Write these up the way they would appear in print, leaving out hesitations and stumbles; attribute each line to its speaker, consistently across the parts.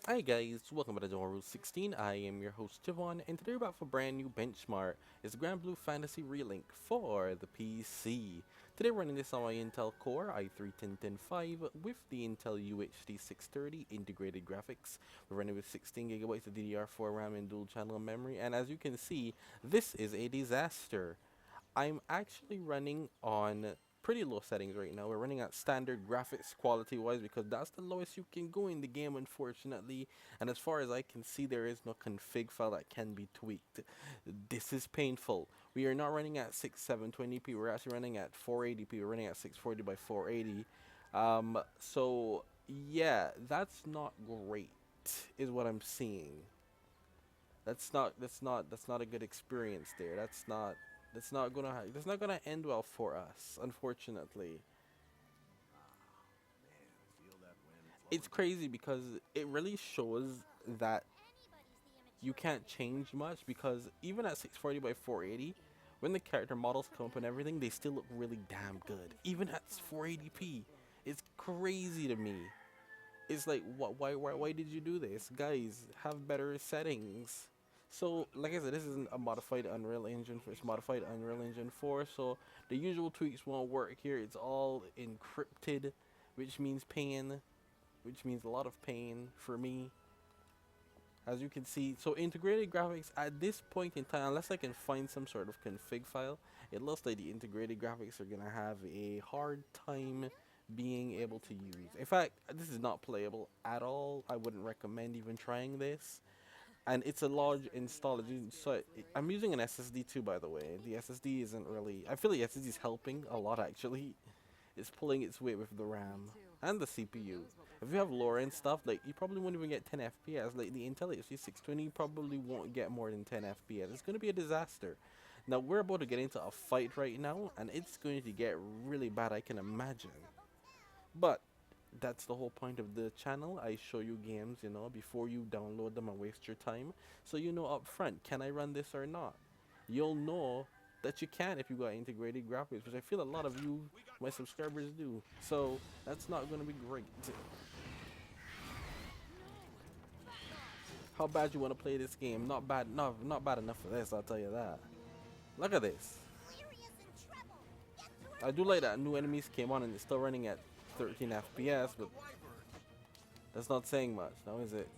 Speaker 1: Hi guys, welcome back to Rule 16. I am your host Javon, and today we're back for a brand new benchmark. It's Granblue Fantasy Relink for the PC. Today we're running this on my Intel Core i3-10105 with the Intel UHD 630 integrated graphics. We're running with 16 gigabytes of DDR4 RAM and dual channel memory, and as you can see, this is a disaster. I'm actually running on pretty low settings right now. We're running at standard graphics quality wise because that's the lowest you can go in the game, unfortunately. And as far as I can see, there is no config file that can be tweaked. This is painful. We are not running at 720p. We're actually running at 480p. We're running at 640 by 480. So yeah, that's not great, is what I'm seeing. That's not a good experience there. That's not gonna end well for us, unfortunately. It's crazy because it really shows that you can't change much because even at 640 by 480, when the character models come up and everything, they still look really damn good. Even at 480p, it's crazy to me. It's like, why did you do this? Guys, have better settings. So, like I said, this isn't a modified Unreal Engine. It's modified Unreal Engine 4, so the usual tweaks won't work here. It's all encrypted, which means pain, which means a lot of pain for me. As you can see, so integrated graphics at this point in time, unless I can find some sort of config file, it looks like the integrated graphics are gonna have a hard time being able to use. In fact, this is not playable at all. I wouldn't recommend even trying this. And it's a large install. I'm using an SSD too, by the way. The SSD isn't really. I feel like SSD is helping a lot actually. It's pulling its weight with the RAM and the CPU. If you have lower end stuff, like you probably won't even get 10 FPS. Like the Intel HD 620 probably won't get more than 10 FPS. It's gonna be a disaster. Now we're about to get into a fight right now, and it's going to get really bad. I can imagine. But that's the whole point of the channel. I show you games, before you download them and waste your time. So you know up front, can I run this or not? You'll know that you can if you got integrated graphics, which I feel a lot of you, my subscribers, do. So that's not going to be great. How bad you want to play this game? Not bad, not bad enough for this, I'll tell you that. Look at this. I do like that new enemies came on and it's still running at 13 FPS, but that's not saying much, now is it?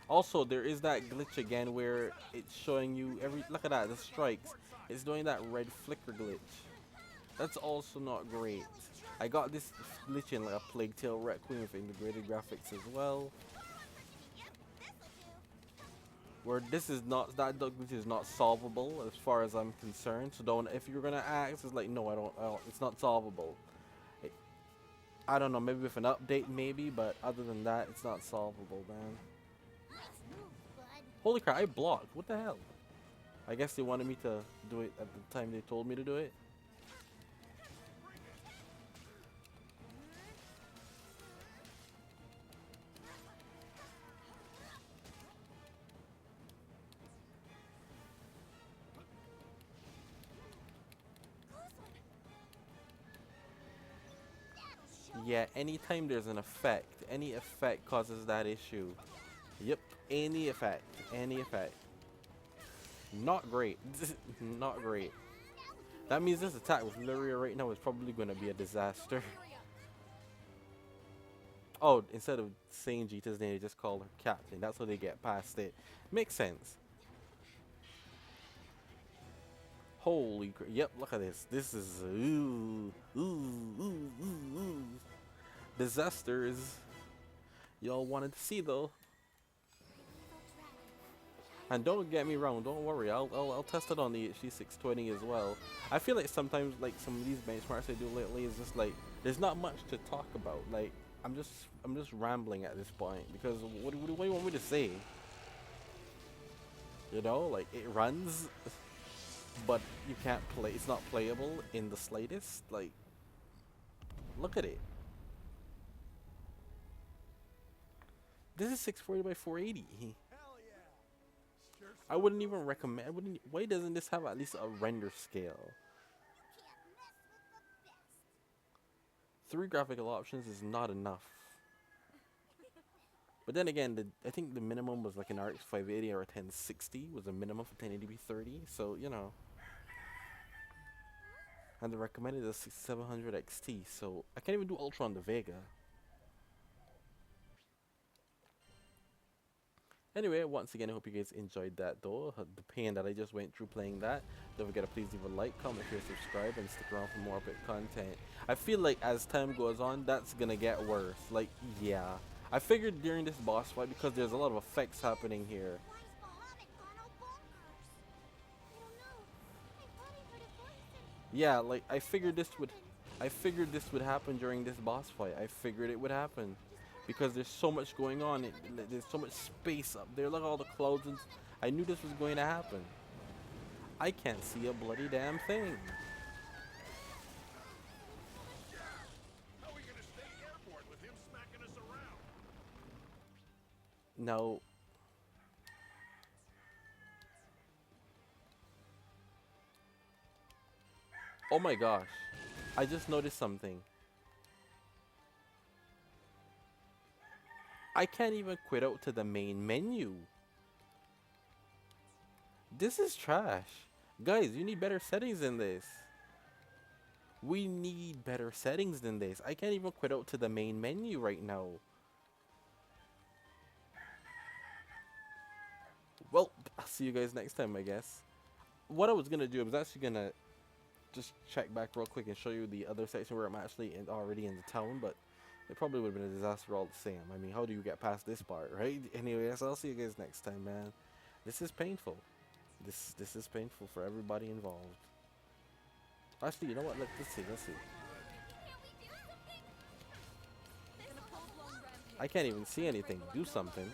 Speaker 1: Also, there is that glitch again where it's showing you look at that, the strikes. It's doing that red flicker glitch. That's also not great. I got this glitch in like a Plague Tale Requiem with integrated graphics as well. Where this is not, that glitch is not solvable as far as I'm concerned. So don't, if you're gonna ask, it's like, no, I don't, it's not solvable. I don't know, maybe with an update maybe, but other than that, it's not solvable, man. Holy crap, I blocked. What the hell? I guess they wanted me to do it at the time they told me to do it. Yeah, anytime there's an effect, any effect causes that issue. Yep, any effect, any effect. Not great. Not great. That means this attack with Lyria right now is probably going to be a disaster. Oh, instead of saying Jita's name, they just call her Captain. That's how they get past it. Makes sense. Holy crap. Yep, look at this. This is ooh. Disasters. Y'all wanted to see though. And don't get me wrong, don't worry, I'll test it on the HD 620 as well. I feel like sometimes like some of these benchmarks I do lately is just like there's not much to talk about. Like I'm just rambling at this point because what do you want me to say? You know, like it runs, but you can't play. It's not playable in the slightest. Like, look at it. This is 640 by 480. I wouldn't even recommend. Why doesn't this have at least a render scale? 3 graphical options is not enough. But then again, I think the minimum was like an RX 580 or a 1060 was a minimum for 1080p 30. So you know, and the recommended is 6700 XT. So I can't even do Ultra on the Vega. Anyway, once again, I hope you guys enjoyed that though. The pain that I just went through playing that. Don't forget to please leave a like, comment, share, subscribe, and stick around for more epic content. I feel like as time goes on, that's gonna get worse. Like, yeah. I figured during this boss fight, because there's a lot of effects happening here. Yeah, like I figured this would happen during this boss fight. I figured it would happen because there's so much going on. There's so much space up there. Look at all the clouds. And I knew this was going to happen. I can't see a bloody damn thing. No. Oh my gosh. I just noticed something. I can't even quit out to the main menu. This is trash. Guys, you need better settings than this. We need better settings than this. I can't even quit out to the main menu right now. Well, I'll see you guys next time, I guess. What I was gonna do, I was actually gonna just check back real quick and show you the other section where I'm actually already in the town, but it probably would have been a disaster all the same. I mean, how do you get past this part, right? Anyways, I'll see you guys next time, man. This is painful. This is painful for everybody involved. Actually, you know what? Let's see. Let's see. I can't even see anything. Do something.